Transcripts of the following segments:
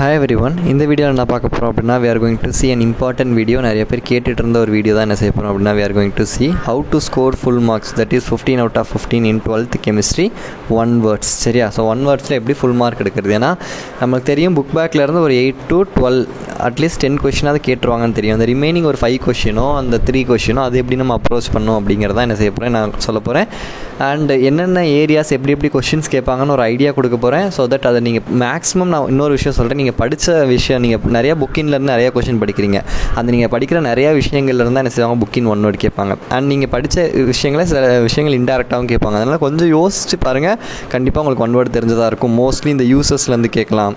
Hi everyone, இந்த வீடியோவில் நான் பார்க்க போகிறோம் அப்படின்னா we are going to see an important video. நிறைய பேர் கேட்டுட்டு இருந்த ஒரு வீடியோ தான் என்ன செய்ய போகிறோம் அப்படின்னா we are going to see how to score full marks, that is 15 out of 15 in 12th chemistry one words. சரியா? ஸோ ஒன் வேர்ட்ஸில் எப்படி ஃபுல் மார்க் எடுக்கிறது? ஏன்னா நமக்கு தெரியும் புக் பேக்கில் இருந்து ஒரு 8 to 12 அட்லீஸ்ட் 10 கொஷினாவது கேட்டுருவாங்கன்னு தெரியும். அந்த ரிமைனிங் ஒரு 5 கொஷினோ அந்த 3 கொஷினோ அது எப்படி நம்ம அப்ரோச் பண்ணோம் அப்படிங்கிறதான் என்ன செய்ய போகிறேன் நான் சொல்ல போகிறேன். அண்ட் என்னென்ன ஏரியாஸ் எப்படி கொஷின்ஸ் கேட்பாங்கன்னு ஒரு ஐடியா கொடுக்க போகிறேன். ஸோ தட் அதை நீங்கள் மேக்ஸிமம் நான் இன்னொரு விஷயம் சொல்கிறேன், நீங்கள் படித்த விஷயம், நீங்கள் நிறையா புக்கின்லேருந்து நிறையா கொஷின் படிக்கிறீங்க, அந்த நீங்கள் படிக்கிற நிறையா விஷயங்கள்லேருந்து என்ன செய்வாங்க புக்கின் ஒன் வேர்ட் கேட்பாங்க. அண்ட் நீங்கள் படித்த விஷயங்களை சில விஷயங்கள் இன்டெரக்டாகவும் கேட்பாங்க. அதனால் கொஞ்சம் யோசிச்சு பாருங்கள், கண்டிப்பாக உங்களுக்கு ஒன் வேர்டு தெரிஞ்சதாக இருக்கும். மோஸ்ட்லி இந்த யூசர்ஸ்லேருந்து கேட்கலாம்,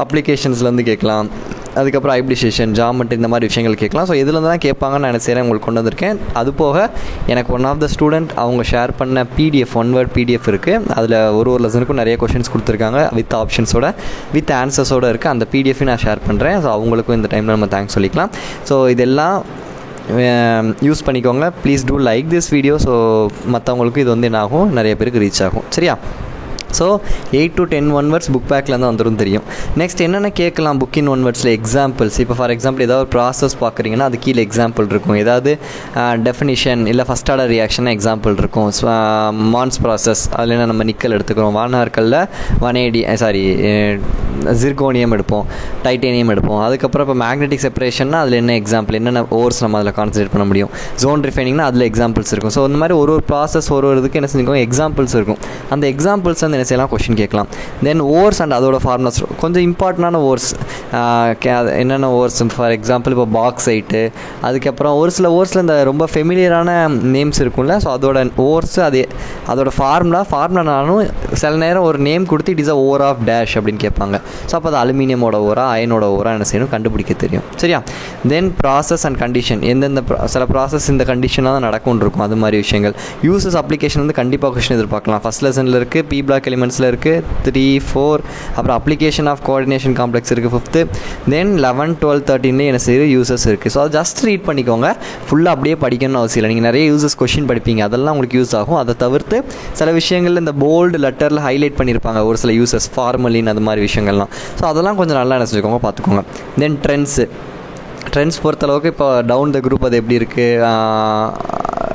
அப்ளிகேஷன்ஸ்லேருந்து கேட்கலாம், அதுக்கப்புறம் ஹைபிரிடேஷன், ஜாமெட்ரி, இந்த மாதிரி விஷயங்கள் கேட்கலாம். ஸோ இதுலேருந்து தான் கேட்பாங்கன்னு நான் என்ன செய்கிறேன் உங்களுக்கு கொண்டு வந்திருக்கேன். அது போக எனக்கு ஒன் ஆஃப் த ஸ்டூடெண்ட் அவங்க ஷேர் பண்ண பிடிஎஃப், ஒன் வேர்ட் பிடிஎஃப் இருக்குது. அதில் ஒரு லெசனுக்கும் நிறைய கொஷின்ஸ் கொடுத்துருக்காங்க வித் ஆப்ஷன்ஸோட, வித் ஆன்சர்ஸோடு இருக்குது. அந்த பிடிஎஃபையும் நான் ஷேர் பண்ணுறேன். ஸோ அவங்களுக்கும் இந்த டைமில் நம்ம தேங்க்ஸ் சொல்லிக்கலாம். ஸோ இதெல்லாம் யூஸ் பண்ணிக்கோங்க. Please do like this video. So மற்றவங்களுக்கும் இது வந்து என்ன ஆகும், நிறைய பேருக்கு ரீச் ஆகும். சரியா? So 8 to 10 one words book பேக்லேருந்து வந்துடும் தெரியும். நெக்ஸ்ட் என்னென்ன கேட்கலாம் புக் இன் ஒன் வேர்ட்ஸில்? எக்ஸாம்பிள்ஸ். இப்போ ஃபார் எக்ஸாம்பிள் ஏதாவது ஒரு ப்ராசஸ் பார்க்குறீங்கன்னா அது கீழே எக்ஸாம்பிள் இருக்கும். ஏதாவது டெஃபினிஷன் இல்லை ஃபஸ்ட் ஆர்டர் ரியாக்ஷன் எக்ஸாம்பிள் இருக்கும். மான்ஸ் ப்ராசஸ், அதில் என்ன நம்ம நிக்கல் எடுத்துக்கிறோம், வானார்களில் ஜிர்கோனியம் எடுப்போம், டைட்டேனியம் எடுப்போம். அதுக்கப்புறம் இப்போ மேக்னெட்டிக் செப்பரேஷன்னா அதில் என்ன எக்ஸாம்பிள், என்னென்ன ஓர்ஸ் நம்ம அதில் கான்சன்ட்ரேட் பண்ண முடியும். ஜோன் ரிஃபைனிங்னா அதில் எக்ஸாம்பிள்ஸ் இருக்கும். ஸோ இந்த மாதிரி ஒரு ப்ராசஸ் ஒரு இதுக்கு என்ன செஞ்சுக்கோங்க, எக்ஸாம்பிள்ஸ் இருக்கும். அந்த எக்ஸாம்பிள்ஸ் வந்து என்ன செய்யலாம், கொஷின் கேட்கலாம். தென் ஓர்ஸ் அண்ட் அதோட ஃபார்முலாஸ், கொஞ்சம் இம்பார்ட்டண்டான ஓர்ஸ் என்னென்ன ஓர்ஸ், ஃபார் எக்ஸாம்பிள் இப்போ பாக்ஸைட்டு, அதுக்கப்புறம் ஒரு சில ஓர்ஸில் இந்த ரொம்ப ஃபெமிலியரான நேம்ஸ் இருக்கும்ல. ஸோ அதோட ஓர்ஸ், அதோட ஃபார்முலானாலும் சில நேரம் ஒரு நேம் கொடுத்து it is a ore of dash அப்படின்னு கேட்பாங்க. ஸோ அப்போ அது அலுமினியமோட ஓரா அயனோட ஓரா என்ன செய்யணும், கண்டுபிடிக்க தெரியும். சரியா? தென் ப்ராசஸ் அண்ட் கண்டிஷன், எந்தெந்த சில ப்ராசஸ் இந்த கண்டிஷனாக தான் நடக்கும்னு இருக்கும். அது மாதிரி விஷயங்கள். யூசஸ் அப்ளிகேஷன் வந்து கண்டிப்பாக கொஷின் எதிர்பார்க்கலாம். ஃபஸ்ட் லெசனில் இருக்குது, பி பிளாக் எலிமெண்ட்ஸில் இருக்குது 3, 4, அப்புறம் அப்ளிகேஷன் ஆஃப் கோஆர்டினேஷன் காம்ப்ளெக்ஸ் இருக்குது 5th. தென் 11, 12, 13 என்ன செய்யுது, யூசஸ் இருக்குது. ஸோ அதை ஜஸ்ட் ரீட் பண்ணிக்கோங்க. ஃபுல்லாக அப்படியே படிக்கணும்னு அவசியம் இல்லை. நீங்கள் நிறைய யூசஸ் கொஷின் படிப்பீங்க, அதெல்லாம் உங்களுக்கு யூஸ் ஆகும். அதை தவிர்த்து சில விஷயங்கள் இந்த போல்டு லெட்டரில் ஹைலைட் பண்ணியிருப்பாங்க ஒரு சில யூசஸ், ஃபார்மலின், அது மாதிரி விஷயங்கள்லாம். ஸோ அதெல்லாம் கொஞ்சம் நல்லா என்ன செஞ்சுக்கோங்க, பார்த்துக்கோங்க. தென் ட்ரெண்ட்ஸ் பொறுத்தளவுக்கு இப்போ டவுன் த குரூப் அது எப்படி இருக்குது,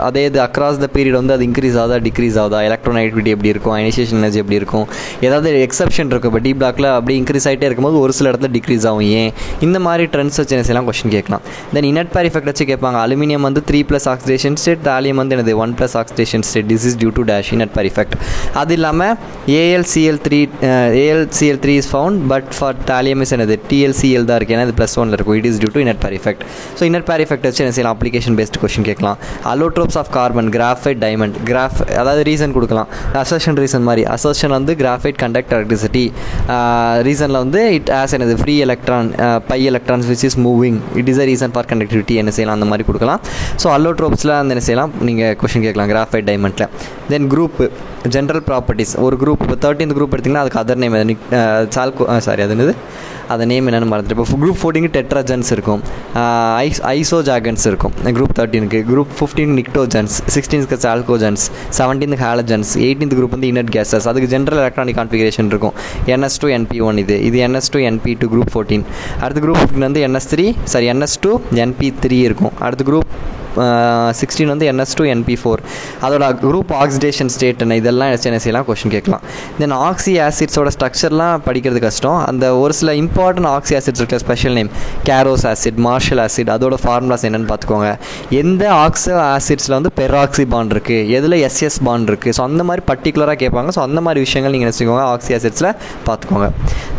அதே இது அக்ராஸ் த பீரியட் வந்து அது இன்க்ரீஸ் ஆகுதா டிக்ரீஸ் ஆகுதா, எலக்ட்ரோநெகட்டிவிட்டி எப்படி இருக்கும், அயனைசேஷன் எனர்ஜி எப்படி இருக்கும், ஏதாவது எக்ஸப்ஷன் இருக்குது. இப்போ டி பிளாக்ல அப்படி இன்க்ரீஸ் ஆகிட்டே இருக்கும்போது ஒரு சில இடத்துல டிக்ரீஸ் ஆகும், ஏன்? இந்த மாதிரி ட்ரெண்ட்ஸ் வச்சு என்ன செய்யலாம், கொஸ்டின் கேட்கலாம். தென் இனட் பேர் எஃபெக்ட் வச்சு கேட்பாங்க. அலுமினியம் வந்து 3+ ஆக்சிடேஷன் ஸ்டேட், தாலியம் வந்து என்னது 1+ oxidation state, this is due to dash, inert pair effect. அது இல்லாமல் AlCl3 is found but for thallium is என்னது TlCl தான் இருக்குது, ஏன்னா இது +1 இருக்கும், it is due to inert pair effect. So inert pair effect வச்சு என்ன செய்யலாம், அப்ளிகேஷன் பேஸ்ட் கொஸ்டின் கேட்கலாம். Allotropes of carbon, graphite, diamond, அதாவது ரீசன் கொடுக்கலாம். அசர்ஷன் ரீசன் மாதிரி, அசர்ஷன் வந்து கிராஃபைட் கண்டக்ட் எலக்ட்ரிசிட்டி, ரீசனில் வந்து இட் ஆஸ் என்னது free electron, by electrons which is moving, it is a reason for conductivity, என்ன செய்யலாம், அந்த மாதிரி கொடுக்கலாம். ஸோ அல்லோட்ரோப்ஸில் அந்த என்ன செய்யலாம், நீங்கள் கொஸ்டின் கேட்கலாம் கிராஃபைட், டைமண்டில். தென் குரூப்பு, ஜென்ரல் ப்ராப்பர்ட்டிஸ். ஒரு குரூப் இப்போ 13th குரூப் எடுத்திங்கன்னா அதுக்கு அதர் நேம் அது என்னது, அந்த நேம் என்னென்னு மறந்துட்டு. இப்போ குரூப் 14 டெட்ராஜன்ஸ் இருக்கும், ஐசோஜாகன்ஸ் இருக்கும் குரூப் 13க்கு. குரூப் 15 நிக்டோஜன்ஸ், 16க்கு chalcogens, 17th halogens, 18th group வந்து இனட் கேஸஸ். அதுக்கு ஜென்ரல் எலக்ட்ரானிக் கான்ஃபிகரேஷன் இருக்கும். NS2 NP1 இது NS2 NP2 குரூப் 14. அடுத்த குரூப் 15 வந்து NS2 NP3 இருக்கும். அடுத்த குரூப் 16 வந்து NS2 NP4. அதோட குரூப் ஆக்சிடேஷன் ஸ்டேட் என்ன, இதெல்லாம் என்ன செய்யலாம், கொஸ்டின் கேட்கலாம். தென் ஆக்சி ஆசிட்ஸோட ஸ்ட்ரக்சர்லாம் படிக்கிறது கஷ்டம். அந்த ஒரு சில இம்பார்ட்டன்ட் ஆக்சி ஆசிட்ஸ் இருக்கிற special name, Caro's acid, Marshall acid, அதோட ஃபார்முலாஸ் என்னென்னு பார்த்துக்கோங்க. எந்த ஆக்சி ஆசிட்ஸில் வந்து பெராக்சி பாண்ட் இருக்குது, எதில் SS பாண்ட் இருக்குது. ஸோ அந்த மாதிரி பர்டிகுலராக கேட்பாங்க. ஸோ அந்த மாதிரி விஷயங்கள் நீங்கள் நினச்சிக்கோங்க, ஆக்சி ஆசிட்ஸில் பார்த்துக்கோங்க.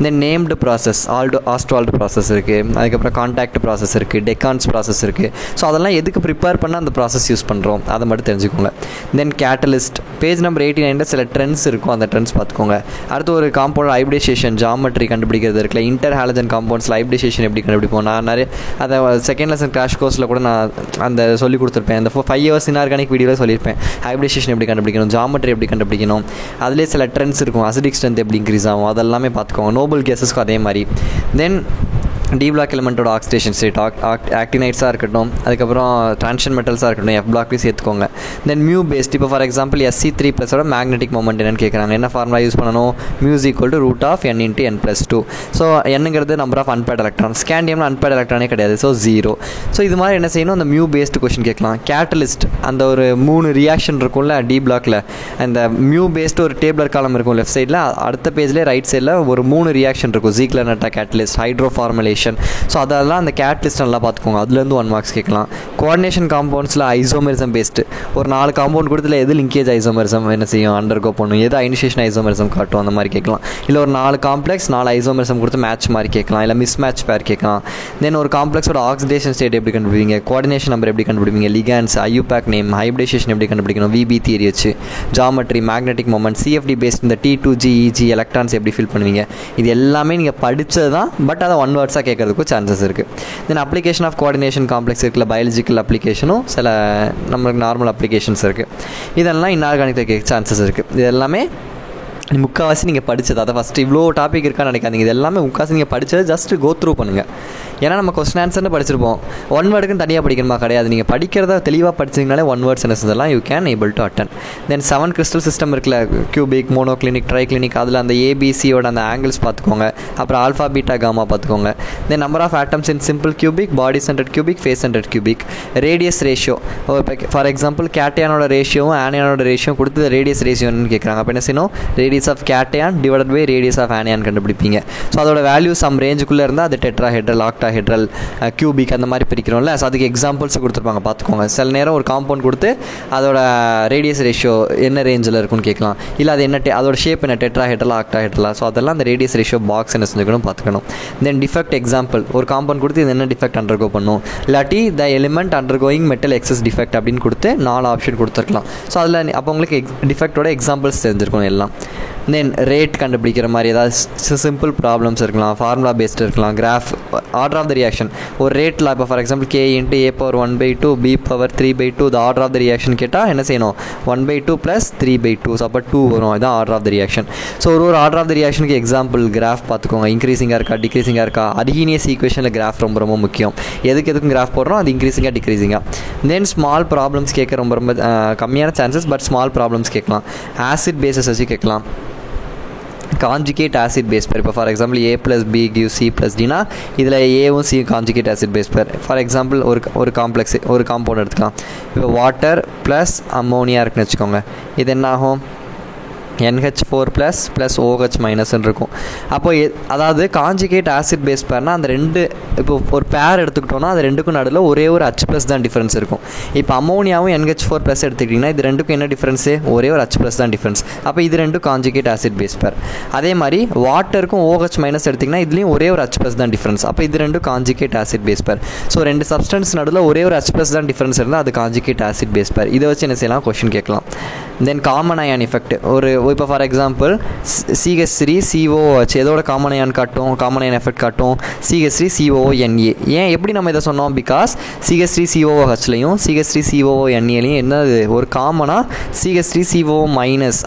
தென் நேம்டு ப்ராசஸ், ஆஸ்ட்வால்டு ப்ராசஸ் இருக்குது, அதுக்கப்புறம் கான்டாக்ட் ப்ராசஸ் இருக்குது, டெக்கான்ஸ் ப்ராசஸ் இருக்குது. ஸோ அதெல்லாம் எதுக்கு ப்ரிப்பேர் பண்ண அந்த ப்ராசஸ் யூஸ் பண்ணுறோம், அதை மட்டும் தெரிஞ்சுக்கோங்க. தென் கேட்டலிஸ்ட், பேஜ் நம்பர் 89 சில ட்ரெண்ட்ஸ் இருக்கும், அந்த ட்ரெண்ட்ஸ் பார்த்துக்கோங்க. அடுத்து ஒரு காம்பவுண்ட் ஹைபிரிடேஷன், ஜாமெட்ரி கண்டுபிடிக்கிறது இருக்குல்ல, இன்டர் ஹாலஜன் காம்பவுண்ட்ஸில் ஹைபிரிடேஷன் எப்படி கண்டுபிடிப்போம். நான் நிறைய அதை செகண்ட் லெசன் கிராஷ் கோர்ஸில் கூட நான் அந்த சொல்லி கொடுத்துருப்பேன். அந்த 5 years இன்ஆர்கானிக் வீடியோவில் சொல்லியிருப்பேன் ஹைபிரிடேஷன் எப்படி கண்டுபிடிக்கணும், ஜாமெட்ரி எப்படி கண்டுபிடிக்கணும். அதிலே சில ட்ரெண்ட்ஸ் இருக்கும், அசிடிக் ஸ்ட்ரென்த் எப்படி இன்க்ரீஸ் ஆகும், அதெல்லாமே பார்த்துக்கோங்க. நோபல் கேஸஸ்க்கும் அதே மாதிரி. தென் டி பிளாக் எலிமெண்ட்டோட ஆக்சிடேஷன் ஸ்டேட் ஆக்டினைட்ஸாக இருக்கட்டும், அதுக்கப்புறம் ட்ரான்ஷன் மெட்டல்ஸாக இருக்கட்டும், எஃப் பிளாக்லையும் சேர்த்துக்கோங்க. தென் மியூ பேஸ்ட், இப்போ for example SC3+ magnetic moment என்னன்னு கேட்குறாங்க. என்ன ஃபார்முலா யூஸ் பண்ணணும்? Mu √(n)(n+2). ஸோ என்னங்கிறது நம்பர் ஆஃப் அன்பேர்ட் எலக்ட்ரான். ஸ்கேண்டியமில் அன்பேர்ட் எலக்ட்ரானே கிடையாது, ஸோ 0. ஸோ இது மாதிரி என்ன செய்யணும்? அந்த மியூ பேஸ்டு கொஷின் கேட்கலாம். கேட்டலிஸ்ட், அந்த ஒரு 3 ரியாக்ஷன் இருக்கும்ல டி பிளாக்ல, அந்த மியூ பேஸ்டு ஒரு டேபிளர் காலம் இருக்கும் லெஃப்ட் சைடில், அடுத்த பேஜ்லேயே ரைட் சைடில் ஒரு 3 ரியாக்ஷன் இருக்கும். ஜீக்லர்-நட்டா கேட்டலிஸ்ட், ஹைட்ரோ ஃபார்முலேஷன். ஸோ அதெல்லாம் அந்த கேட்டலிஸ்ட் நல்லா பார்த்துக்கோங்க, அதுலேருந்து 1 மார்க்ஸ் கேட்கலாம். கோஆர்டினேஷன் காம்பவுண்ட்ஸில் ஐசோமெரிசம் பேஸ்டு ஒரு 4 காம்பவுண்ட் கொடுத்துல எது லிங்கேஜ் ஐசோமெரிசம் என்ன செய்யும்? அண்டர்கோ பண்ணும். எது அயனைசேஷன் ஐசோமெரிசம் காட்டும்? அந்த மாதிரி கேட்கலாம். இல்லை ஒரு 4 காம்ப்ளெக்ஸ் 4 ஐசோமெரிசம் கொடுத்து மேட்ச் மாதிரி கேட்கலாம், இல்லை மிஸ் மேட்ச் பேர் கேட்கலாம். தென் ஒரு காம்ப்ளெக்ஸோட ஆக்சிடேஷன் ஸ்டேட் எப்படி கண்டுபிடிப்பீங்க? கோஆர்டினேஷன் நம்பர் எப்படி கண்டுபிடிப்பீங்க? லிகான்ஸ், IUPAC நேம், ஹைபிரிடைசேஷன் எப்படி கண்டுபிடிக்கணும்? VB தியரி வச்சு, geometry, magnetic moment, CFD based இந்த T2G EG எலக்ட்ரான்ஸ் எப்படி ஃபில் பண்ணுவீங்க? இது எல்லாமே நீங்கள் படித்தது தான், பட் அதை 1 வேர்ட்ஸாக கேட்கறதுக்கும் சான்சஸ் இருக்குது. Then application of coordination complex இருக்குல்ல, பயாலஜிக்கல் அப்ளிகேஷனும் சில நம்மளுக்கு நார்மல் அப்ளிகேஷன்ஸ் இருக்குது. இதெல்லாம் இன்ஆர்கானிக்கில் கேட்க சான்சஸ் இருக்குது. இது எல்லாமே முக்கால்வாசி நீங்கள் படித்தது. அதை ஃபஸ்ட்டு இவ்வளோ டாபிக் இருக்கான்னு நினைக்காதீங்க. இது எல்லாமே முக்கால்வாசி நீங்கள் படித்தது ஜஸ்ட் கோ த்ரூ பண்ணுங்கள். ஏன்னா நம்ம கொஸ்டின் ஆன்சர்னு படிச்சிருப்போம், 1 வேர்டுக்குன்னு தனியாக படிக்கணுமா? கிடையாது. நீங்கள் படிக்கிறத தெளிவாக படிச்சிங்கனாலே 1 வேர்ட்ஸ் என்ன செஞ்சதெல்லாம் you can able to attain. Then 7 crystal system இருக்குல்ல, கியூபிக், மோனோக்ளினிக், ட்ரைக்ளினிக், அதில் அந்த ABCயோட அந்த ஆங்கிள்ஸ் பார்த்துக்கோங்க. அப்புறம் ஆல்ஃபா பீட்டா காமா பார்த்துக்கோங்க. Then number of atoms in simple cubic, body centred cubic, face centred cubic, radius ratio. For example கேட்டையானோட ரேஷியோவும் ஆனியானோட ரேஷியோ கொடுத்து ரேடியஸ் ரேஷியோன்னு கேட்குறாங்க. அப்போ என்ன செய்யணும்? Radius of cation divided by radius of anion கண்டுபிடிப்பீங்க. ஸோ அதோட வேல்யூ சம் ரேஞ்சுக்குள்ளே இருந்தால் அது டெட்ராஹெட்ரல், ஆக்டாஹெட்ரல், கியூபிக் அந்த மாதிரி பிரிக்கிறோம்ல. ஸோ அதுக்கு எக்ஸாம்பிள்ஸ் கொடுத்துருப்பாங்க, பார்த்துக்கோங்க. சில நேரம் ஒரு காம்பவுண்ட் கொடுத்து அதோட ரேடியஸ் ரேஷியோ என்ன ரேஞ்சில் இருக்குன்னு கேட்கலாம். இல்லை அது என்ன அதோட ஷேப் என்ன, டெட்ராஹெட்ரலா, ஆக்டாஹெட்ரலா. ஸோ அதெல்லாம் அந்த ரேடியஸ் ரேஷியோ பாக்ஸ் என்ன செஞ்சுக்கணும் பார்த்துக்கணும். தென் டிஃபெக்ட் எக்ஸாம்பிள், ஒரு காம்பவுண்ட் கொடுத்து இது என்ன டிஃபெக்ட் அண்டர்கோ பண்ணும், இல்லாட்டி the element undergoing metal excess defect அப்படின்னு கொடுத்து 4 ஆப்ஷன் கொடுத்துருக்கலாம். ஸோ அதில் அப்போ உங்களுக்கு டிஃபெக்டோட எக்ஸாம்பிள்ஸ் தெரிஞ்சிருக்கணும் எல்லாம். தென் ரேட் கண்டுபிடிக்கிற மாதிரி ஏதாவது சிம்பிள் ப்ராப்ளம்ஸ் இருக்கலாம், ஃபார்முலா பேஸ்டு இருக்கலாம், graph, order of the reaction. ஒரு ரேட்டில் இப்போ for example K × A⁴1/2 B⁴3/2 the order of the reaction கேட்டால் என்ன செய்யணும்? 1/2 + 3/2. ஸோ அப்போ 2 வரும். இதுதான் order of the reaction. So ஒரு ஆர்டர் ஆஃப் த ரியாக்ஷனுக்கு எக்ஸாம்பிள் கிராஃப் பார்த்துக்கோங்க. இன்க்ரீஸிங்காக இருக்கா, டிக்ரீஸிங்காக இருக்கா? அர்ஹீனியஸ் ஈக்குவேஷனில் கிராஃப் ரொம்ப முக்கியம். எதுக்கும் கிராஃப் போடுறோம், அது இன்க்ரீஸிங்காக டிக்ரீஸிங்காக. தென் ஸ்மால் ப்ராப்ளம்ஸ் கேட்க ரொம்ப கம்மியான சான்சஸ், பட் ஸ்மால் ப்ராப்ளம்ஸ் கேட்கலாம். ஆசிட் பேஸஸ் வச்சு கேட்கலாம். Conjugate acid base pair. இப்போ for example A + B gives C + Dனா இதில் ஏவும் C conjugate acid base pair. For example ஒரு காம்ப்ளெக்ஸ் ஒரு காம்பவுண்ட் எடுத்துக்கலாம். இப்போ வாட்டர் ப்ளஸ் அம்மோனியா இருக்குன்னு வச்சுக்கோங்க. இது என்ன ஆகும்? NH4+ + OH- இருக்கும். அப்போ அதாவது கான்ஜுகேட் ஆசிட் பேஸ் பேர்னால் அந்த 2 இப்போ ஒரு பேர் எடுத்துக்கிட்டோன்னா அது 2க்கும் நடுவில் ஒரே ஒரு H+ தான் டிஃப்ரென்ஸ் இருக்கும். இப்போ அம்மோனியாவும் NH4+ எடுத்துக்கிட்டிங்கன்னா இது 2க்கும் என்ன டிஃப்ரென்ஸு? ஒரே ஒரு H+ தான் டிஃப்ரென்ஸ். அப்போ இது 2 கான்ஜுகேட் ஆசிட் பேஸ் பேர். அதே மாதிரி வாட்டருக்கும் OH- எடுத்திங்கன்னா இதுலேயும் ஒரே ஒரு H+ தான் டிஃப்ரென்ஸ். அப்போ இது 2 conjugate acid base pair. So 2 substance நடுவில் ஒரே ஒரு H+ தான் டிஃப்ரென்ஸ் இருந்தால் அது கான்ஜுகேட் ஆசிட் பேஸ் பேர். இதை வச்சு என்ன செய்யலாம்? கொஷின் கேட்கலாம். தென் காமன் அயான் எஃபெக்ட். இப்போ ஃபார் எக்ஸாம்பிள் CH3COOH எதோட காமன் அயான் காட்டும்? காமன் அயான் எஃபெக்ட் காட்டும் CH3COONA. ஏன் எப்படி நம்ம இதை சொன்னோம்? பிகாஸ் CH3COOHலையும் CH3COONAலையும் என்னது ஒரு காமனாக CH3CO-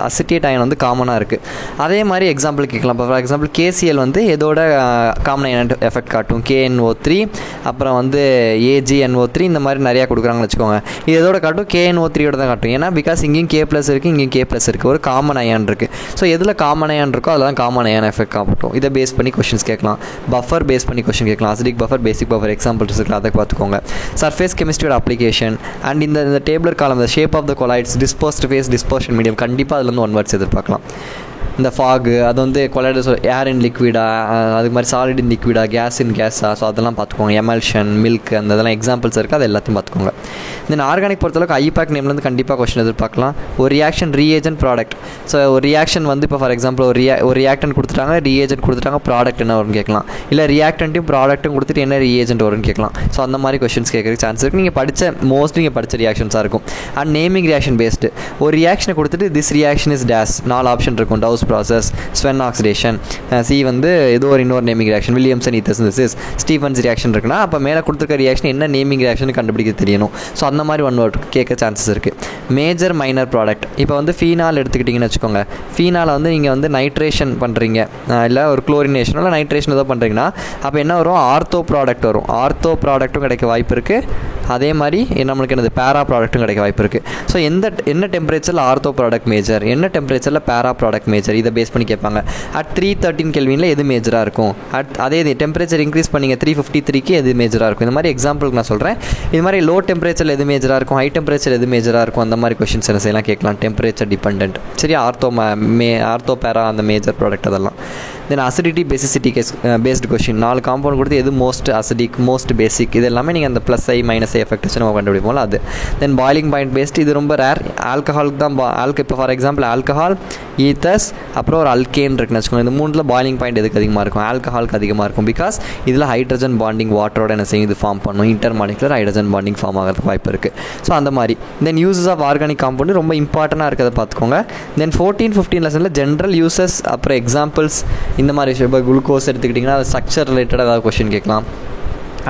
அசிட்டேட் அயன் வந்து காமனாக இருக்குது. அதே மாதிரி எக்ஸாம்பிள் கேட்கலாம். இப்போ ஃபார் எக்ஸாம்பிள் KCl வந்து எதோட காமன் அயான் எஃபெக்ட் காட்டும்? KNO3, அப்புறம் வந்து AgNO3, இந்த மாதிரி நிறையா கொடுக்குறாங்கன்னு வச்சுக்கோங்க. இது எதோட காட்டும்? KNO3யோட தான் காட்டும். ஏன்னா பிகாஸ் இங்கேயும் K+ இருக்குது, இங்கேயும் K+ இருக்குது, ஒரு காமன் அயான் இருக்குது. ஸோ எதில் காமன் அயான் இருக்கோ அதில் தான் காமன் அயான் எஃபெக்ட் காட்டும். இதை பேஸ் பண்ணி கொஷின்ஸ் கேட்கலாம். பஃபர் பேஸ் பண்ணி கொஷின் கேட்கலாம். அசிடிக் பஃபர், பேசிக் பஃபர் எக்ஸாம்பிள்ஸ் இருக்கலாம், அதை பார்த்துக்கோங்க. சர்ஃபேஸ் கெமிஸ்ட்ரியோட அப்ளிகேஷன் அண்ட் இந்த டேபிளர் காலம், இந்த shape of the colloids, dispersed phase, dispersion medium, கண்டிப்பாக அதில் வந்து 1 வேர்ட்ஸ் எதிர்பார்க்கலாம். இந்த ஃபாகு அது வந்து கொலைடர்ஸ், ஏர் இன் லிக்விடா, அது மாதிரி சாலிட் இன் லிக்விடா, கேஸ் இன் கேஸா, ஸோ அதெல்லாம் பார்த்துக்கோங்க. எமல்ஷன், மில்க், அந்த இதெல்லாம் எக்ஸாம்பிள்ஸ் இருக்குது, அது எல்லாத்தையும் பார்த்துக்கோங்க. தென் ஆர்கானிக் பொறுத்தளவுக்கு IUPAC நேம்லேருந்து கண்டிப்பாக கொஸ்டின் எதிர்பார்க்கலாம். ஒரு ரியாக்ஷன் ரீஏஜென்ட் ப்ராடக்ட். ஸோ ஒரு ரியாக்ஷன் வந்து இப்போ ஃபார் எக்ஸாம்பிள் ஒரு ரியாக்டன்ட் கொடுத்துட்டாங்க, ரீஏஜென்ட் கொடுத்துட்டாங்க, ப்ராடக்ட் என்ன வரும்னு கேட்கலாம். இல்லை ரியாக்டன்ட்டையும் ப்ராடக்ட்டும் கொடுத்துட்டு என்ன ரீஏஜென்ட் வரும்னு கேட்கலாம். ஸோ அந்த மாதிரி கொஸ்டின்ஸ் கேட்குறதுக்கு சான்ஸ் இருக்குது. நீங்கள் படித்த ரியாக்ஷன்ஸாக இருக்கும். And naming reaction based. ஒரு ரியாக்ஷனை கொடுத்துட்டு திஸ் ரியாக்ஷன் இஸ் டேஸ் 4 ஆப்ஷன் இருக்கும். Claus process, Swern oxidation, C வந்து ஏதோ ஒரு இன்னொரு naming reaction, Williamson ether synthesis, Stephens reaction இருக்குன்னா அப்போ மேலே கொடுத்துருக்க ரியாக்ஷன் என்ன நேமிங் ரியாக்ஷன் கண்டுபிடிக்க தெரியணும். ஸோ அந்த மாதிரி ஒன் வேர்ட் கேட்க சான்சஸ் இருக்குது. மேஜர் மைனர் ப்ராடக்ட், இப்போ வந்து ஃபீனால் எடுத்துக்கிட்டிங்கன்னு வச்சுக்கோங்க. ஃபீனால் வந்து நீங்கள் வந்து நைட்ரேஷன் பண்ணுறீங்க, இல்லை ஒரு குளோரினேஷனோ இல்லை நைட்ரேஷன் ஏதோ பண்ணுறீங்கன்னா அப்போ என்ன வரும், ஆர்த்தோ ப்ராடக்ட் வரும். ஆர்த்தோ ப்ராடக்ட்டும் கிடைக்க வாய்ப்பு இருக்குது. அதே மாதிரி நம்மளுக்கு என்னது பேரா ப்ராடக்ட்டும் கிடைக்க வாய்ப்பு இருக்குது. ஸோ என்ன டெம்பரேச்சரில் ஆர்த்தோ ப்ராடக்ட் மேஜர், என்ன டெம்பரேச்சரில் பேரா ப்ராடக்ட் மேஜர், இதை பேஸ் பண்ணி கேட்பாங்க. அட் 313 கெல்வினில் எது மேஜராக இருக்கும், அதே டெம்பரேச்சர் இன்க்ரீஸ் பண்ணிங்க 353க்கு எது மேஜராக இருக்கும். இந்த மாதிரி எக்ஸாம்பிளுக்கு நான் சொல்கிறேன். இது மாதிரி லோ டெம்பரேச்சரில் எது மேஜராக இருக்கும், ஹை டெம்பரேச்சர் எது மேஜராக இருக்கும், அந்த மாதிரி கொஷின்ஸ் என்ன செய்யலாம் கேட்கலாம். Temperature depend. சரி, ஆர்த்தோ பேரா அந்த மேஜர் ப்ராடக்ட் அதெல்லாம். Then acidity basicity based question, 4 compound கொடுத்து எது மோஸ்ட் அசிடிக், மோஸ்ட் பேசிக், இது எல்லாமே நீங்கள் அந்த ப்ளஸ் ஐ மைனஸ் ஐ எஃபெக்ட் வச்சு நம்ம கண்டுபிடிப்போம்ல அது. தென் பாயிலிங் பாயிண்ட் பேஸ்டு, இது ரொம்ப ரேர். ஆல்கஹாலுக்கு தான் இப்போ ஃபார் எக்ஸாம்பிள் ஆல்கஹால், ஈத்தர்ஸ், அப்புறம் ஒரு அல்கேன் இருக்குன்னு வச்சுக்கோங்க. இந்த 3ல் பாயிலிங் பாயிண்ட் எதுக்கு அதிகமாக இருக்கும், ஆல்கஹாலுக்கு அதிகமாக இருக்கும். பிகாஸ் இதில் ஹைட்ரஜன் பாண்டிங் வாட்டரோட என்ன செய்யும், இது ஃபார்ம் பண்ணும். இன்டர்மாலிகுலர் ஹைட்ரஜன் பாண்டிங் ஃபார்ம் ஆகிறதுக்கு வாய்ப்பு இருக்குது. ஸோ அந்த மாதிரி. தென் யூசஸ் ஆஃப் ஆர்கானிக் காம்பவுண்ட் ரொம்ப இம்பார்ட்டண்டாக இருக்கிறத பார்த்துக்கோங்க. தென் 14-15 லெசனில் ஜென்ரல் யூசஸ், அப்புறம் எக்ஸாம்பிள்ஸ், இந்த மாதிரி விஷயம். இப்போ குளுக்கோஸ் எடுத்துக்கிட்டிங்கன்னா அது ஸ்ட்ரக்சர் ரிலேட்டடாக ஏதாவது கொஷின் கேட்கலாம்.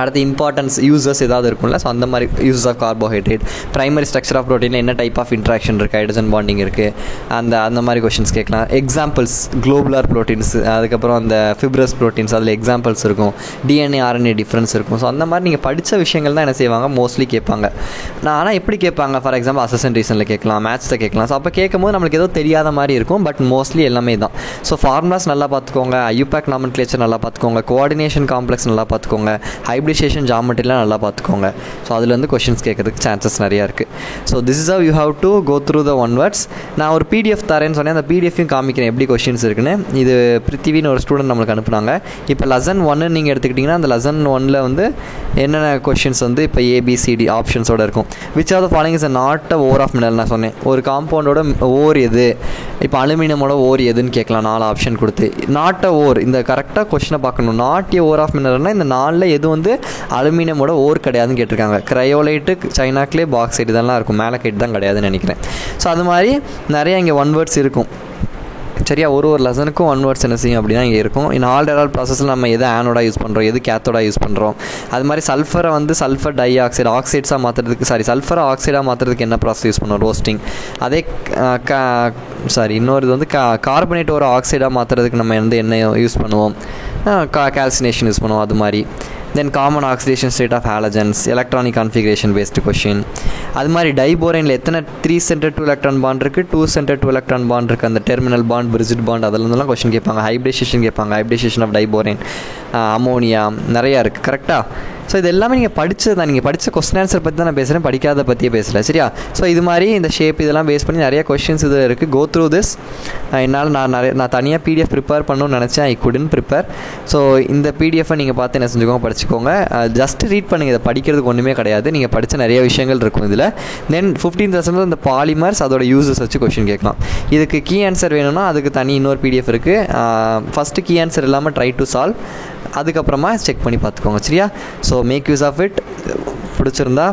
அடுத்து இம்பார்ட்டன்ஸ் யூசர்ஸ் ஏதாவது இருக்கும்ல, ஸோ அந்த மாதிரி uses of carbohydrate, primary structure of ப்ரோட்டீனில் என்ன டைப் ஆஃப் இன்ட்ராக்ஷன் இருக்குது, ஹைட்ரஜன் பாண்டிங் இருக்குது, அந்த மாதிரி கொஷின்ஸ் கேட்கலாம். எக்ஸாம்பிள்ஸ், குளோபுலர் ப்ரோட்டீன்ஸ், அதுக்கப்புறம் அந்த ஃபிப்ரஸ் ப்ரோட்டீன்ஸ், அதில் எக்ஸாம்பிள்ஸ் இருக்கும். டிஎன்ஏ ஆர்என்ஏ டிஃப்ரென்ஸ் இருக்கும். ஸோ அந்த மாதிரி நீங்கள் படித்த விஷயங்கள் தான் என்ன செய்வாங்க மோஸ்ட்லி கேட்பாங்க. ஆனால் எப்படி கேட்பாங்க, ஃபார் எக்ஸாம்பிள் அசஸ்மெண்ட் ரீசனில் கேட்கலாம், மேத்ஸில் கேட்கலாம். ஸோ அப்போ கேட்கும்போது நம்மளுக்கு ஏதோ தெரியாத மாதிரி இருக்கும், பட் மோஸ்ட்லி எல்லாமே தான். ஸோ ஃபார்முலாஸ் நல்லா பார்த்துக்கோங்க, ஐயூபேக் நாமென்க்ளேச்சர் நல்லா பார்த்துக்கோங்க, கோஆர்டினேஷன் காம்ப்ளெக்ஸ் நல்லா பார்த்துக்கோங்க, ஹைப்ரிடேஷன் ஜாமெட்ரிலாம் நல்லா பார்த்துக்கோங்க. ஸோ அதில் வந்து கொஷின்ஸ் கேட்கறதுக்கு சான்சஸ் நிறையா இருக்குது. So this is how you how to go through the one words. நான் ஒரு பிடிஎஃப் தரேன்னு சொன்னேன், அந்த பிடிஎஃபையும் காமிக்கிறேன் எப்படி கொஷின்ஸ் இருக்குன்னு. இது பிருத்திவின்னு ஒரு ஸ்டூடெண்ட் நம்மளுக்கு அனுப்புனாங்க. இப்போ லெசன் 1 நீங்கள் எடுத்துக்கிட்டிங்கன்னா அந்த லெசன் 1ல் வந்து என்னென்ன கொஷின்ஸ் வந்து இப்போ ஏபிசிடி ஆப்ஷன்ஸோடு இருக்கும். Which are the following is not a ore of mineral. நான் சொன்னேன் ஒரு காம்பவுண்டோட ஓர் எது, இப்போ அலுமினியமோட ஓர் எதுன்னு கேட்கலாம். 4 ஆப்ஷன் கொடுத்து நாட் அ ஓர், இந்த கரெக்டாக கொஷினை பார்க்கணும். நாட் ஏ ஓர் ஆஃப் மினரல்னால் இந்த 4ல் எது வந்து அலுமினியமோட ஓர் கிடையாதுன்னு கேட்டிருக்காங்க. கிரையோலைட்டு, சைனாக்லே, பாக்ஸைட் இதெல்லாம் இருக்கும், மேலக்கைட் தான் கிடையாதுன்னு நினைக்கிறேன். ஸோ அது மாதிரி நிறைய இங்கே ஒன் வேர்ட்ஸ் இருக்கும். சரியா, ஒரு லெசனுக்கும் ஒன் வேர்ட்ஸ் என்ன செய்யும் அப்படின்னா இங்கே இருக்கும். இன் ஆல்டரால் ப்ராசஸில் நம்ம எது ஆனோடாக யூஸ் பண்ணுறோம், எது கேத்தோடாக யூஸ் பண்ணுறோம். அது மாதிரி சல்ஃபரை வந்து சல்ஃபர் டை ஆக்சைடு ஆக்சைட்ஸாக மாற்றுறதுக்கு, சல்ஃபரை ஆக்சைடாக மாற்றுறதுக்கு என்ன ப்ராசஸ் யூஸ் பண்ணுவோம், ரோஸ்டிங். அதே இன்னொரு இது வந்து கார்பனேட் ஒரு ஆக்சைடாக மாற்றுறதுக்கு நம்ம வந்து என்ன யூஸ் பண்ணுவோம், கால்சினேஷன் யூஸ் பண்ணுவோம். அது மாதிரி then common oxidation state of halogens, electronic configuration based question. அது மாதிரி டைபோரைனில் எத்தனை 3 சென்டர் 2 எலக்ட்ரான் பாண்ட் இருக்குது, 2 சென்டர் 2 எலக்ட்ரான் பாண்ட் இருக்குது, அந்த டெர்மினல் பாண்ட், பிரிஜிட் பாண்ட், அதில் கொஷின் கேட்பாங்க. ஹைப்ரிடேஷன் கேட்பாங்க, ஹைப்ரிடேஷன் ஆஃப் டைபோரைன், அமோனியா, நிறையா இருக்குது. கரெக்டாக. ஸோ இது எல்லாமே நீங்கள் படித்தது தான். நீங்கள் படித்த கொஸ்டின் ஆன்சர் பற்றி தான் நான் பேசுகிறேன், படிக்காத பற்றியே பேசலை. சரியா. ஸோ இது மாதிரி இந்த ஷேப் இதெல்லாம் பேஸ் பண்ணி நிறைய கொஸ்டின்ஸ் இது இருக்குது. Go through this. என்னால் நான் தனியாக பிடிஎஃப் ப்ரிப்பேர் பண்ணணும்னு நினச்சேன், ஐ குடன்ட் ப்ரிப்பேர். ஸோ இந்த பிடிஎஃபை நீங்கள் பார்த்து என்ன செஞ்சுக்கோங்க, படிச்சுக்கோங்க. ஜஸ்ட் ரீட் பண்ணுங்கள், இதை படிக்கிறதுக்கு ஒன்றுமே கிடையாது. நீங்கள் படித்த நிறைய விஷயங்கள் இருக்கும் இதில். தென் 15th லெசனில் இந்த பாலிமர்ஸ் அதோட யூசஸ் வச்சு கொஸ்டின் கேட்கலாம். இதுக்கு கீ ஆன்சர் வேணும்னா அதுக்கு தனி இன்னொரு பிடிஎஃப் இருக்குது. ஃபஸ்ட்டு கீ ஆன்சர் இல்லாமல் ட்ரை டு சால்வ், அதுக்கப்புறமா செக் பண்ணி பார்த்துக்கோங்க. சரியா. So make use of it. பிடிச்சிருந்தா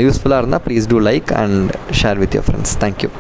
யூஸ்ஃபுல்லாக இருந்தால் please do like and share with your friends. Thank you.